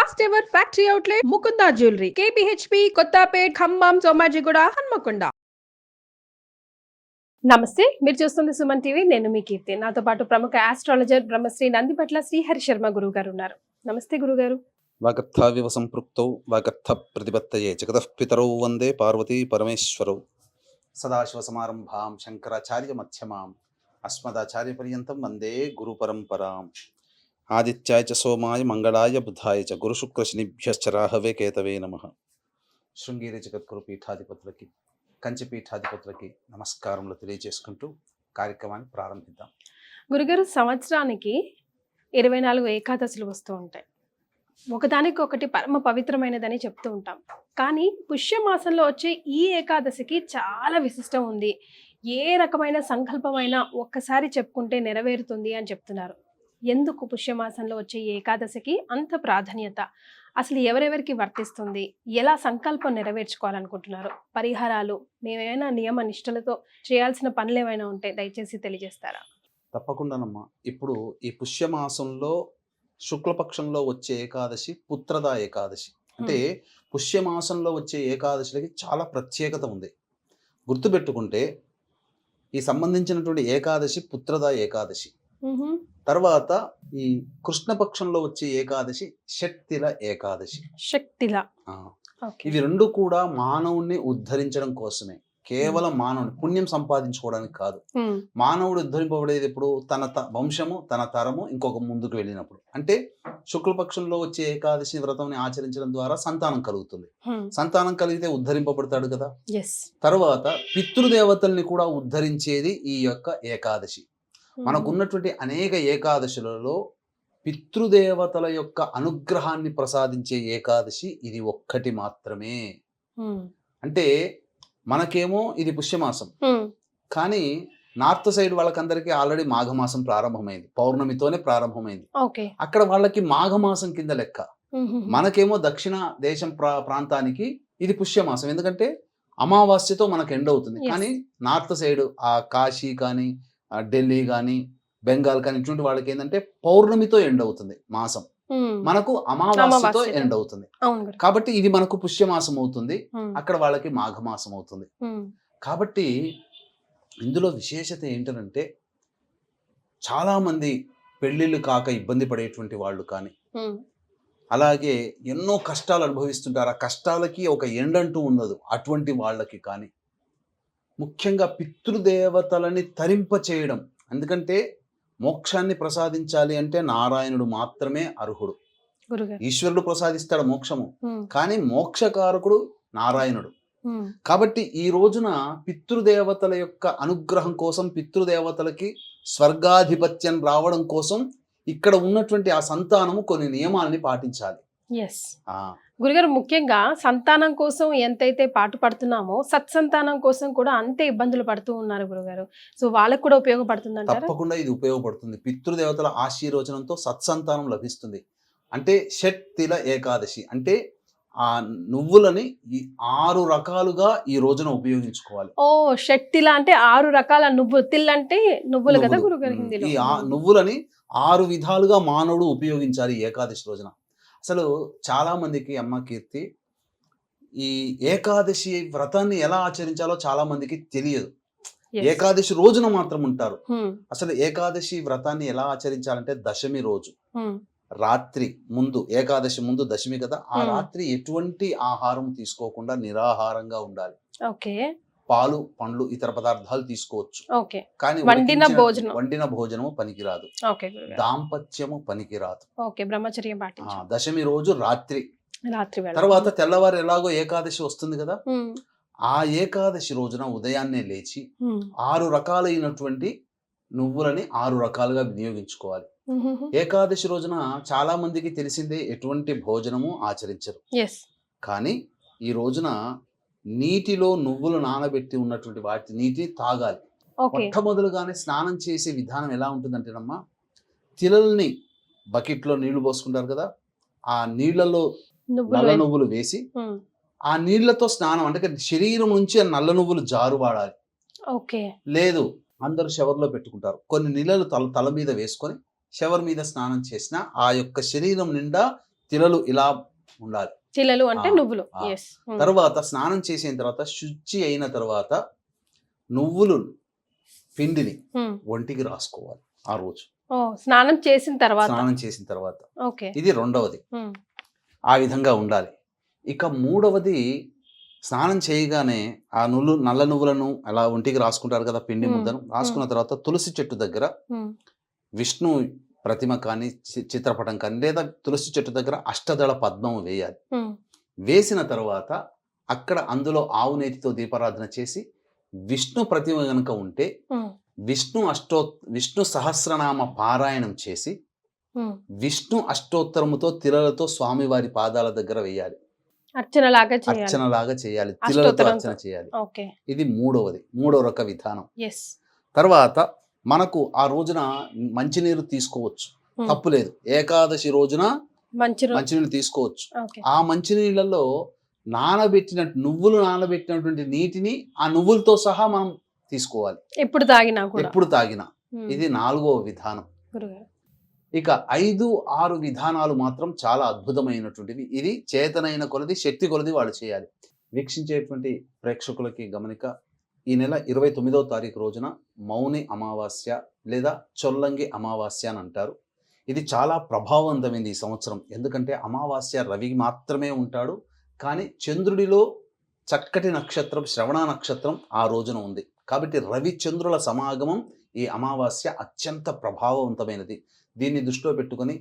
First ever factory outlet Mukunda jewellery KPHB Kothapet Khammam Somajiguda Hanmakonda. నమస్తే, మీరు చూస్తుంది సుమన్ టీవీ. నేను మీ కీర్తి. నాతో పాటు ప్రముఖ ఆస్ట్రాలజర్ బ్రహ్మశ్రీ నందిపట్ల శ్రీహరి శర్మ గురువు గారు ఉన్నారు. నమస్తే గురుగారు. వాగర్థావివ సంపృక్తౌ వాగర్థ ప్రతిపత్తయే జగతః పితరౌ వందే పార్వతీ పరమేశ్వరౌ. సదాశివ సమారంభాం శంకరాచార్య మధ్యమాం అస్మదాచార్య పర్యంతం వందే గురు పరంపరాం. ఆదిత్యాయ చ సోమాయ మంగళాయ బుధాయ చ గురు శుక్ర శనిభ్యశ్చ రాహవే కేతవే నమః. శృంగేరి జగద్గురు పీఠాధిపతులకి, కంచి పీఠాధిపతులకి నమస్కారములు తెలియజేసుకుంటూ కార్యక్రమాన్ని ప్రారంభిద్దాం. గురుగారు, సంవత్సరానికి 24 ఏకాదశులు వస్తూ ఉంటాయి. ఒకదానికొకటి పరమ పవిత్రమైనదని చెప్తూ ఉంటాం. కానీ పుష్యమాసంలో వచ్చే ఈ ఏకాదశికి చాలా విశిష్టం ఉంది. ఏ రకమైన సంకల్పమైనా ఒక్కసారి చెప్పుకుంటే నెరవేరుతుంది అని చెప్తున్నారు. ఎందుకు పుష్యమాసంలో వచ్చే ఈ ఏకాదశికి అంత ప్రాధాన్యత? అసలు ఎవరెవరికి వర్తిస్తుంది? ఎలా సంకల్పం నెరవేర్చుకోవాలనుకుంటున్నారు? పరిహారాలు, మేమేమైనా నియమ నిష్టలతో చేయాల్సిన పనులు ఏమైనా ఉంటే దయచేసి తెలియజేస్తారా? తప్పకుండానమ్మా. ఇప్పుడు ఈ పుష్యమాసంలో శుక్లపక్షంలో వచ్చే ఏకాదశి పుత్రద ఏకాదశి. అంటే పుష్యమాసంలో వచ్చే ఏకాదశిలకి చాలా ప్రత్యేకత ఉంది. గుర్తుపెట్టుకుంటే ఈ సంబంధించినటువంటి ఏకాదశి పుత్రద ఏకాదశి. తర్వాత ఈ కృష్ణపక్షంలో వచ్చే ఏకాదశి షట్తిల ఏకాదశి. శక్తిల ఇవి రెండు కూడా మానవుణ్ణి ఉద్ధరించడం కోసమే. కేవలం మానవుని పుణ్యం సంపాదించుకోవడానికి కాదు. మానవుడు ఉద్ధరింపబడేది ఎప్పుడు? తన వంశము, తన తరము ఇంకొక ముందుకు వెళ్ళినప్పుడు. అంటే శుక్లపక్షంలో వచ్చే ఏకాదశి వ్రతం ఆచరించడం ద్వారా సంతానం కలుగుతుంది. సంతానం కలిగితే ఉద్ధరింపబడతాడు కదా. తర్వాత పితృదేవతల్ని కూడా ఉద్ధరించేది ఈ యొక్క ఏకాదశి. మనకున్నటువంటి అనేక ఏకాదశులలో పితృదేవతల యొక్క అనుగ్రహాన్ని ప్రసాదించే ఏకాదశి ఇది ఒక్కటి మాత్రమే. అంటే మనకేమో ఇది పుష్యమాసం, కానీ నార్త్ సైడ్ వాళ్ళకందరికీ ఆల్రెడీ మాఘమాసం ప్రారంభమైంది, పౌర్ణమితోనే ప్రారంభమైంది. అక్కడ వాళ్ళకి మాఘమాసం కింద లెక్క. మనకేమో దక్షిణ దేశం ప్రాంతానికి ఇది పుష్యమాసం, ఎందుకంటే అమావాస్యతో మనకు ఎండ్ అవుతుంది. కానీ నార్త్ సైడ్ ఆ కాశీ కానీ ఢిల్లీ కానీ బెంగాల్ కానీ ఇటువంటి వాళ్ళకి ఏంటంటే పౌర్ణమితో ఎండ్ అవుతుంది మాసం, మనకు అమావాస్యతో ఎండ్ అవుతుంది. కాబట్టి ఇది మనకు పుష్యమాసం అవుతుంది, అక్కడ వాళ్ళకి మాఘమాసం అవుతుంది. కాబట్టి ఇందులో విశేషత ఏంటంటే చాలా మంది పెళ్లిళ్ళు కాక ఇబ్బంది పడేటువంటి వాళ్ళు కానీ, అలాగే ఎన్నో కష్టాలు అనుభవిస్తుంటారు. ఆ కష్టాలకి ఒక ఎండ్ అంటూ ఉండదు. అటువంటి వాళ్ళకి కానీ ముఖ్యంగా పితృదేవతలని తరింప చేయడం. ఎందుకంటే మోక్షాన్ని ప్రసాదించాలి అంటే నారాయణుడు మాత్రమే అర్హుడు. ఈశ్వరుడు ప్రసాదిస్తాడు మోక్షము, కానీ మోక్షకారకుడు నారాయణుడు. కాబట్టి ఈ రోజున పితృదేవతల యొక్క అనుగ్రహం కోసం, పితృదేవతలకి స్వర్గాధిపత్యం రావడం కోసం ఇక్కడ ఉన్నటువంటి ఆ సంతానము కొన్ని నియమాలని పాటించాలి. గురుగారు, ముఖ్యంగా సంతానం కోసం ఎంతైతే పాటు పడుతున్నామో సత్సంతానం కోసం కూడా అంతే ఇబ్బందులు పడుతూ ఉన్నారు గురుగారు. సో వాళ్ళకు కూడా ఉపయోగపడుతుంది? తప్పకుండా ఇది ఉపయోగపడుతుంది. పితృదేవతల ఆశీర్వచనంతో సత్సంతానం లభిస్తుంది. అంటే షట్తిల ఏకాదశి అంటే ఆ నువ్వులని 6 రకాలుగా ఈ రోజున ఉపయోగించుకోవాలి. షట్తిల అంటే 6 రకాల నువ్వులు. తిల్ అంటే నువ్వులు కదా గురుగారు హిందీలో. ఈ నువ్వులని 6 విధాలుగా మానవుడు ఉపయోగించాలి ఏకాదశి రోజున. అసలు చాలా మందికి అమ్మ కీర్తి ఈ ఏకాదశి వ్రతాన్ని ఎలా ఆచరించాలో చాలా మందికి తెలియదు. ఏకాదశి రోజున మాత్రం ఉంటారు. అసలు ఏకాదశి వ్రతాన్ని ఎలా ఆచరించాలంటే దశమి రోజు రాత్రి ముందు, ఏకాదశి ముందు దశమి కదా, ఆ రాత్రి ఎటువంటి ఆహారం తీసుకోకుండా నిరాహారంగా ఉండాలి. పాలు, పండ్లు, ఇతర పదార్థాలు తీసుకోవచ్చు, కానీ వండిన భోజనము పనికిరాదు, దాంపత్యము పనికిరాదు. బ్రహ్మచర్యం దశమి రోజు రాత్రి. తర్వాత తెల్లవారు ఎలాగో ఏకాదశి వస్తుంది కదా, ఆ ఏకాదశి రోజున ఉదయాన్నే లేచి 6 రకాలైనటువంటి నువ్వులని 6 రకాలుగా వినియోగించుకోవాలి. ఏకాదశి రోజున చాలా మందికి తెలిసిందే ఎటువంటి భోజనము ఆచరించరు. కానీ ఈ రోజున నీటిలో నువ్వులు నానబెట్టి ఉన్నటువంటి వాటి నీటిని తాగాలి. మొట్టమొదలుగానే స్నానం చేసే విధానం ఎలా ఉంటుందంటేనమ్మా, తిలల్ని బకెట్లో నీళ్లు పోసుకుంటారు కదా, ఆ నీళ్లలో నల్ల నువ్వులు వేసి ఆ నీళ్లతో స్నానం, అంటే శరీరం నుంచి ఆ నల్ల నువ్వులు జారు వాడాలి. లేదు అందరూ షవర్లో పెట్టుకుంటారు. కొన్ని నీళ్ళలు తల మీద వేసుకొని షవర్ మీద స్నానం చేసిన ఆ యొక్క శరీరం నిండా తిలలు ఇలా ఉండాలి. చిల్లలు అంటే ఆ, నువ్వులు. ఆ. ఎస్. తర్వాత స్నానం చేసిన తర్వాత శుచి అయిన తర్వాత నువ్వులు పిండిని ఒంటికి రాసుకోవాలి ఆ రోజు, ఓ, స్నానం చేసిన తర్వాత. స్నానం చేసిన తర్వాత. ఓకే. ఇది రెండవది, ఆ విధంగా ఉండాలి. ఇక మూడవది, స్నానం చేయగానే ఆ నల్ల నువ్వులను అలా ఒంటికి రాసుకుంటారు కదా, పిండి ముద్దను రాసుకున్న తర్వాత తులసి చెట్టు దగ్గర విష్ణు ప్రతిమ కానీ చిత్రపటం కానీ లేదా తులసి చెట్టు దగ్గర అష్టదళ పద్మం వేయాలి. వేసిన తర్వాత అక్కడ అందులో ఆవు నేతితో దీపారాధన చేసి విష్ణు ప్రతిమ గనుక ఉంటే విష్ణు సహస్రనామ పారాయణం చేసి విష్ణు అష్టోత్తరముతో తిలలతో స్వామివారి పాదాల దగ్గర వేయాలి. అర్చనలాగా చేయాలి, తిలలతో అర్చన చేయాలి. ఇది మూడో రక విధానం. తర్వాత మనకు ఆ రోజున మంచినీరు తీసుకోవచ్చు, తప్పులేదు. ఏకాదశి రోజున మంచినీళ్ళు తీసుకోవచ్చు. ఆ మంచినీళ్ళలో నువ్వులు నానబెట్టినటువంటి నీటిని ఆ నువ్వులతో సహా మనం తీసుకోవాలి ఎప్పుడు తాగినా. ఇది 4వ విధానం. ఇక 5, 6 విధానాలు మాత్రం చాలా అద్భుతమైనటువంటివి. ఇది చేతనైన కొలది, శక్తి కొలది వాళ్ళు చేయాలి. వీక్షించేటువంటి ప్రేక్షకులకి గమనిక, ఈ నెల 29వ తారీఖు రోజున మౌని అమావాస్య లేదా చొల్లంగి అమావాస్య అని అంటారు. ఇది చాలా ప్రభావవంతమైంది ఈ సంవత్సరం. ఎందుకంటే అమావాస్య రవికి మాత్రమే ఉంటాడు, కానీ చంద్రుడిలో చక్కటి నక్షత్రం శ్రవణ నక్షత్రం ఆ రోజున ఉంది. కాబట్టి రవి చంద్రుల సమాగమం ఈ అమావాస్య అత్యంత ప్రభావవంతమైనది. దీన్ని దృష్టిలో పెట్టుకొని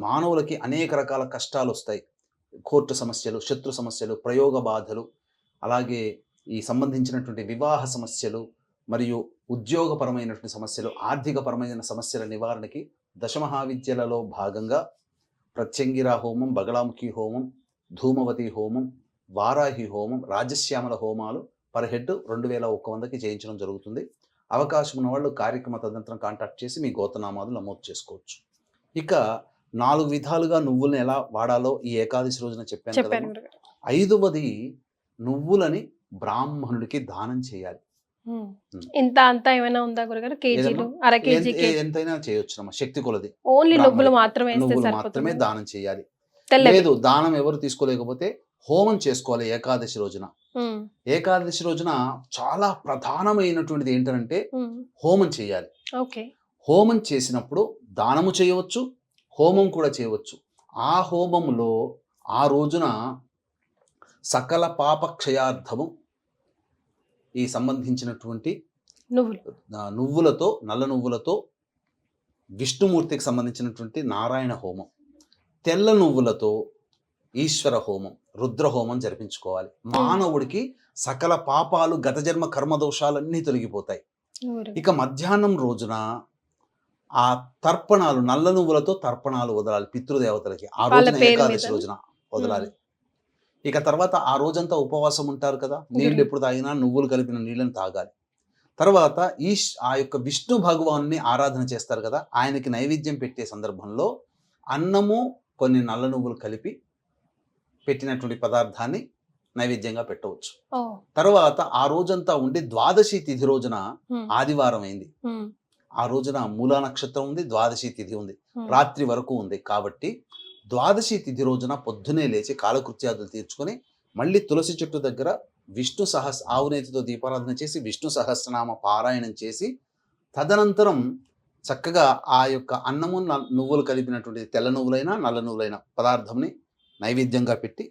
మానవులకి అనేక రకాల కష్టాలు వస్తాయి. కోర్టు సమస్యలు, శత్రు సమస్యలు, ప్రయోగ బాధలు, అలాగే ఈ సంబంధించినటువంటి వివాహ సమస్యలు మరియు ఉద్యోగపరమైనటువంటి సమస్యలు, ఆర్థికపరమైన సమస్యల నివారణకి దశమహావిద్యలలో భాగంగా ప్రత్యంగిరా హోమం, బగళాముఖి హోమం, ధూమవతి హోమం, వారాహి హోమం, రాజశ్యామల హోమాలు పర్ హెడ్ 2100కి చేయించడం జరుగుతుంది. అవకాశం ఉన్న వాళ్ళు కార్యక్రమ తదనంతరం కాంటాక్ట్ చేసి మీ గోత్రనామాలు నమోదు చేసుకోవచ్చు. ఇక 4 విధాలుగా నువ్వులను ఎలా వాడాలో ఈ ఏకాదశి రోజున చెప్పాను కదా. 5వది, నువ్వులని బ్రాహ్మణుడికి దానం చేయాలి. ఇంత అంతా ఏమైనా ఉందా గురుగారు? కేజీలు, అర కేజీ, ఎంతైనా చేయొచ్చు, శక్తి కొలది. ఓన్లీ నువ్వులు మాత్రమే దానం చేయాలి. లేదు, దానం ఎవరు తీసుకోలేకపోతే హోమం చేసుకోవాలి ఏకాదశి రోజున. ఏకాదశి రోజున చాలా ప్రధానమైనటువంటిది ఏంటంటే హోమం చేయాలి. హోమం చేసినప్పుడు దానము చేయవచ్చు, హోమం కూడా చేయవచ్చు. ఆ హోమంలో ఆ రోజున సకల పాప క్షయార్థము ఈ సంబంధించినటువంటి నువ్వులతో, నల్ల నువ్వులతో విష్ణుమూర్తికి సంబంధించినటువంటి నారాయణ హోమం, తెల్ల నువ్వులతో ఈశ్వర హోమం, రుద్ర హోమం జరిపించుకోవాలి. మానవుడికి సకల పాపాలు, గత జన్మ కర్మదోషాలన్నీ తొలగిపోతాయి. ఇక మధ్యాహ్నం రోజున ఆ తర్పణాలు, నల్ల నువ్వులతో తర్పణాలు వదలాలి పితృదేవతలకి. ఆ రోజున ఏకాదశి రోజున వదలాలి. ఇక తర్వాత ఆ రోజంతా ఉపవాసం ఉంటారు కదా, నీళ్ళు ఎప్పుడు తాగినా నువ్వులు కలిపిన నీళ్ళని తాగాలి. తర్వాత ఆ యొక్క విష్ణు భగవాన్ని ఆరాధన చేస్తారు కదా, ఆయనకి నైవేద్యం పెట్టే సందర్భంలో అన్నము, కొన్ని నల్ల నువ్వులు కలిపి పెట్టినటువంటి పదార్థాన్ని నైవేద్యంగా పెట్టవచ్చు. తర్వాత ఆ రోజంతా ఉండి ద్వాదశి తిథి రోజున, ఆదివారం అయింది, ఆ రోజున మూలా నక్షత్రం ఉంది, ద్వాదశి తిథి ఉంది, రాత్రి వరకు ఉంది. కాబట్టి ద్వాదశి తిథి రోజున పొద్దునే లేచి కాలకృత్యాదులు తీర్చుకొని మళ్ళీ తులసి చెట్టు దగ్గర ఆవునేతితో దీపారాధన చేసి విష్ణు సహస్రనామ పారాయణం చేసి తదనంతరం చక్కగా ఆ యొక్క అన్నము, నువ్వులు కలిపినటువంటి తెల్ల నువ్వులైనా నల్ల నువ్వులైన పదార్థంని నైవేద్యంగా పెట్టి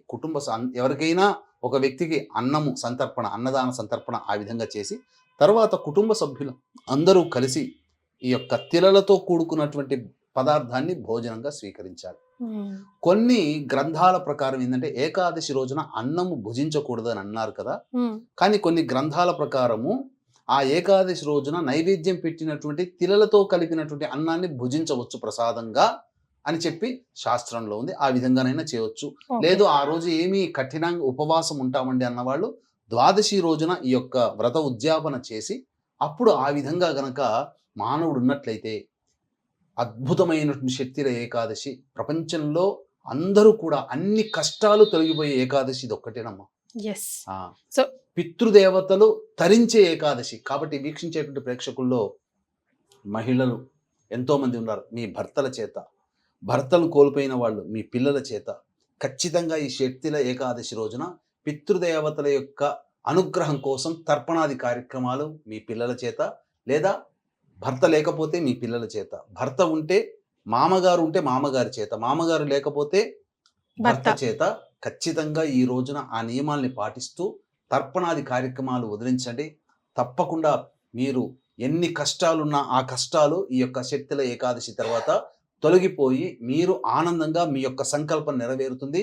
ఎవరికైనా ఒక వ్యక్తికి అన్నము సంతర్పణ, అన్నదాన సంతర్పణ ఆ విధంగా చేసి తర్వాత కుటుంబ సభ్యులు అందరూ కలిసి ఈ యొక్క తిలలతో కూడుకున్నటువంటి పదార్థాన్ని భోజనంగా స్వీకరించాలి. కొన్ని గ్రంథాల ప్రకారం ఏంటంటే ఏకాదశి రోజున అన్నము భుజించకూడదని అన్నారు కదా, కానీ కొన్ని గ్రంథాల ప్రకారము ఆ ఏకాదశి రోజున నైవేద్యం పెట్టినటువంటి తిలలతో కలిపినటువంటి అన్నాన్ని భుజించవచ్చు ప్రసాదంగా అని చెప్పి శాస్త్రంలో ఉంది. ఆ విధంగానైనా చేయవచ్చు. లేదు ఆ రోజు ఏమీ కఠినంగా ఉపవాసం ఉంటామండి అన్నవాళ్ళు ద్వాదశి రోజున ఈ యొక్క వ్రత ఉద్యాపన చేసి అప్పుడు ఆ విధంగా గనక మానవుడు ఉన్నట్లయితే అద్భుతమైనటువంటి శక్తిల ఏకాదశి. ప్రపంచంలో అందరూ కూడా అన్ని కష్టాలు తొలగిపోయే ఏకాదశి ఇది ఒక్కటేనమ్మా. పితృదేవతలు తరించే ఏకాదశి. కాబట్టి వీక్షించేటువంటి ప్రేక్షకుల్లో మహిళలు ఎంతో మంది ఉన్నారు. మీ భర్తల చేత భర్తలు కోల్పోయిన వాళ్ళు మీ పిల్లల చేత ఖచ్చితంగా ఈ శక్తిల ఏకాదశి రోజున పితృదేవతల యొక్క అనుగ్రహం కోసం తర్పణాది కార్యక్రమాలు మీ పిల్లల చేత, లేదా భర్త లేకపోతే మీ పిల్లల చేత, భర్త ఉంటే మామగారు ఉంటే మామగారి చేత, మామగారు లేకపోతే భర్త భర్త. చేత ఖచ్చితంగా ఈ రోజున ఆ నియమాల్ని పాటిస్తూ తర్పణాది కార్యక్రమాలు వదిలించండి. తప్పకుండా మీరు ఎన్ని కష్టాలున్నా ఆ కష్టాలు ఈ యొక్క శక్తుల ఏకాదశి తర్వాత తొలగిపోయి మీరు ఆనందంగా మీ యొక్క సంకల్పం నెరవేరుతుంది.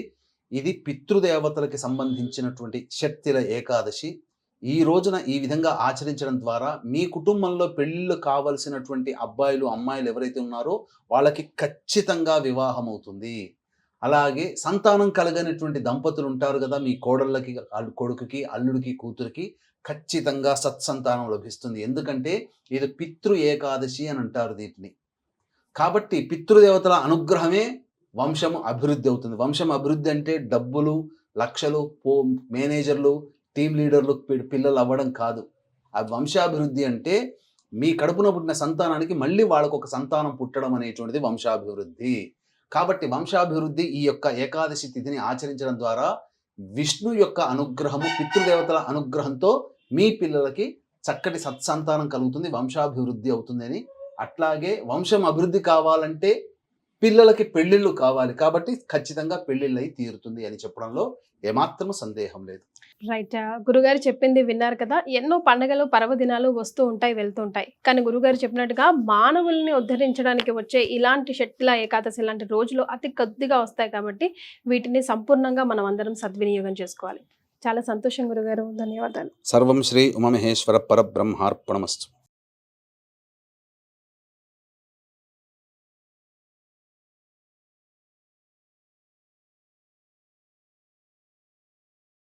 ఇది పితృదేవతలకి సంబంధించినటువంటి శక్తుల ఏకాదశి. ఈ రోజున ఈ విధంగా ఆచరించడం ద్వారా మీ కుటుంబంలో పెళ్ళిళ్ళు కావలసినటువంటి అబ్బాయిలు అమ్మాయిలు ఎవరైతే ఉన్నారో వాళ్ళకి ఖచ్చితంగా వివాహం అవుతుంది. అలాగే సంతానం కలగనటువంటి దంపతులు ఉంటారు కదా, మీ కోడళ్ళకి కొడుకుకి అల్లుడికి కూతురికి ఖచ్చితంగా సత్సంతానం లభిస్తుంది. ఎందుకంటే ఇది పితృ ఏకాదశి అని అంటారు దీన్ని. కాబట్టి పితృదేవతల అనుగ్రహమే వంశము అభివృద్ధి అవుతుంది. వంశం అభివృద్ధి అంటే డబ్బులు లక్షలు మేనేజర్లు టీం లీడర్లు పిల్లలు అవ్వడం కాదు. ఆ వంశాభివృద్ధి అంటే మీ కడుపున పుట్టిన సంతానానికి మళ్ళీ వాళ్ళకు ఒక సంతానం పుట్టడం అనేటువంటిది వంశాభివృద్ధి. కాబట్టి వంశాభివృద్ధి ఈ యొక్క ఏకాదశి తిథిని ఆచరించడం ద్వారా విష్ణు యొక్క అనుగ్రహము పితృదేవతల అనుగ్రహంతో మీ పిల్లలకి చక్కటి సత్సంతానం కలుగుతుంది, వంశాభివృద్ధి అవుతుందని. అట్లాగే వంశం అభివృద్ధి కావాలంటే పిల్లలకి పెళ్ళిళ్ళు కావాలి, కాబట్టి ఖచ్చితంగా పెళ్ళిళ్ళు అయి తీరుతుంది అని చెప్పడంలో ఏమాత్రం సందేహం లేదు. రైట్. గురుగారు చెప్పింది విన్నారు కదా. ఎన్నో పండగలు పర్వదినాలు వస్తూ ఉంటాయి వెళ్తూ ఉంటాయి, కానీ గురుగారు చెప్పినట్టుగా మానవుల్ని ఉద్ధరించడానికి వచ్చే ఇలాంటి షట్ల ఏకాదశి లాంటి రోజులు అతి కొద్దిగా వస్తాయి, కాబట్టి వీటిని సంపూర్ణంగా మనం అందరం సద్వినియోగం చేసుకోవాలి. చాలా సంతోషం గురుగారు, ధన్యవాదాలు. సర్వం శ్రీ ఉమామహేశ్వర పరబ్రహ్మార్పణమస్తు.